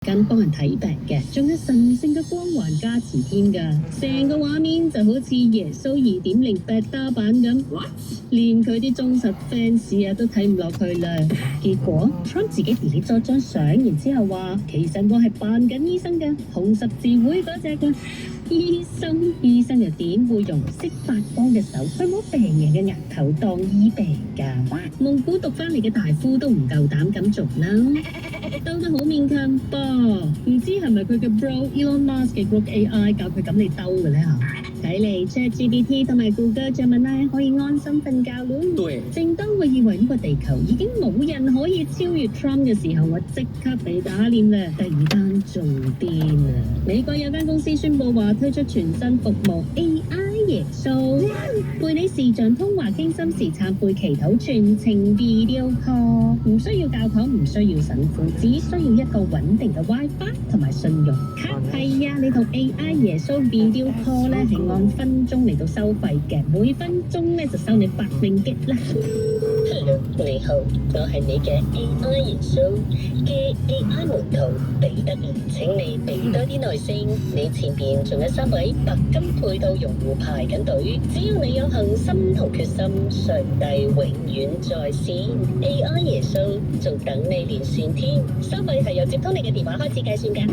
跟幫人睇病嘅，仲有神聖嘅光環加持添㗎，成個畫面就好似耶穌2.0 beta 版咁，連佢啲忠實 fans 都睇唔落去啦。結果 Trump 自己 delete 咗張相，然之後話其實我係扮緊醫生嘅，紅十字會嗰隻嘅。醫生又點會用識發光嘅手去摸病人嘅額頭當醫病㗎？蒙古讀翻嚟嘅大夫都唔夠膽咁做啦，兜得好勉強噃。唔知係咪佢嘅 bro Elon Musk 嘅 Grok AI 教佢咁嚟兜嘅咧嚇？睇嚟 ChatGPT 同埋 Google Gemini 可以安心瞓覺咯。對，正當我以為呢個地球已經冇人可以超越 Trump 嘅時候，我即刻被打臉啦。第二單仲癲啊！美國有間公司宣布話推出全新服務 AI 耶穌，陪你視像通話、傾心事、懺悔、祈禱，全程 video call， 唔需要教堂，唔需要神父，只需要一個穩定嘅 WiFi 同埋信用卡。係啊，你同 AI 耶穌 video call 咧係按分鐘嚟到收費嘅，每分鐘咧就收你$8啦。Hello， 你好，我係你嘅 AI 耶穌嘅 AI 門徒彼得，請你俾多啲耐性，你前邊仲有3位白金配套用戶排緊隊，只要你有恒心同決心，上帝永遠在線。AI 耶穌仲等你連線添，收費係由接通你嘅電話開始計算㗎。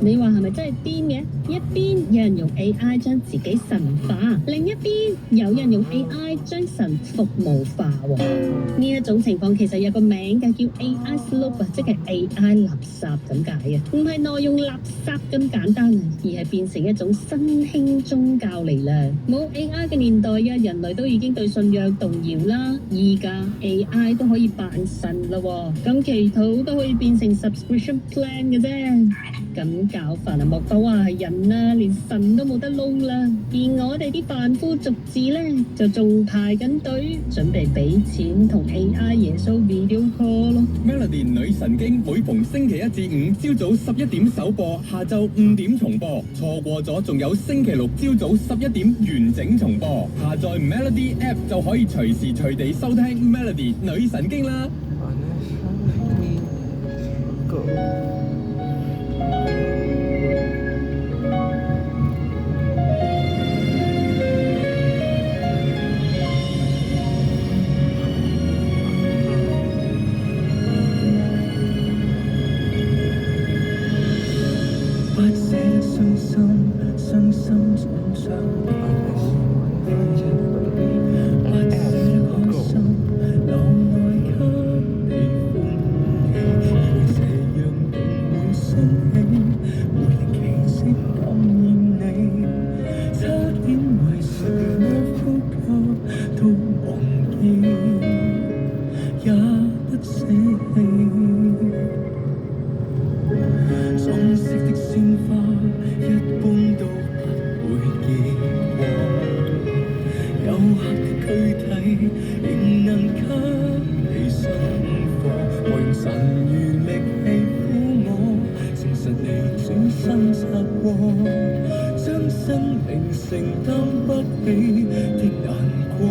你話係咪真係癲嘅？一邊有人用 AI 將自己神化，另一邊有人用 AI 將神服務化喎。呢一種情況其實有個名嘅，叫 AI slope， 即係 AI 垃圾咁解啊，唔係內容垃圾咁簡單啊，而係變成一種新興宗教嚟啦。冇 AI 嘅年代啊，人類都已經對信仰動搖啦，而家 AI 都可以扮神啦，咁祈禱都可以變成 subscription plan 嘅啫。咁搞法啊，莫講話係人啦，連神都冇得撈啦。而我哋啲凡夫俗子咧，就仲排緊隊，準備俾錢同 AI 耶穌 video call 咯。Melody 女神經每逢星期1至5朝早11點首播，下晝5點重播，錯過咗仲有星期六朝早11點完整重播。下載 Melody App 就可以隨時隨地收聽 Melody 女神經啦。不捨傷心總想不捨開心，留愛給你歡喜，以這樣定會升起，活力奇蹟感染你，差點為誰我呼吸都忘記，也不捨棄。裝飾的鮮花一般都不會結果，有客的軀體仍能給你生火，我用神如力氣撫摸，誠實地轉身擦過，將生命承擔不起的難過，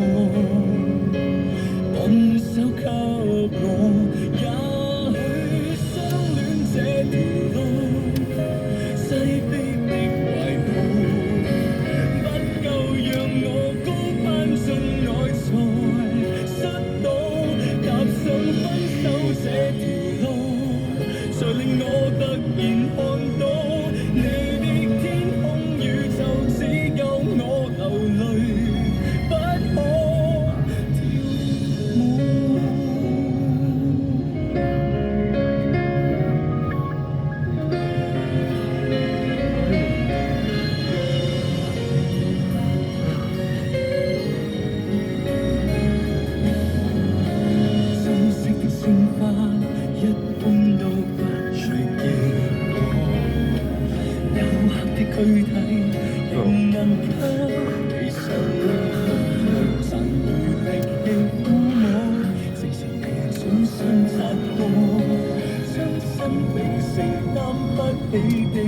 按手給我，也許相戀這條路擠迫的懷抱，不夠讓我高攀進內才失到，踏上分手這條路，才令我突然看到你的天空宇宙，只有我流淚，不可跳舞。一般都不隨結果，有客的軀體仍能給你生活，用殘餘力氣撫摸，誠實地轉身擦過，將生命承擔不起的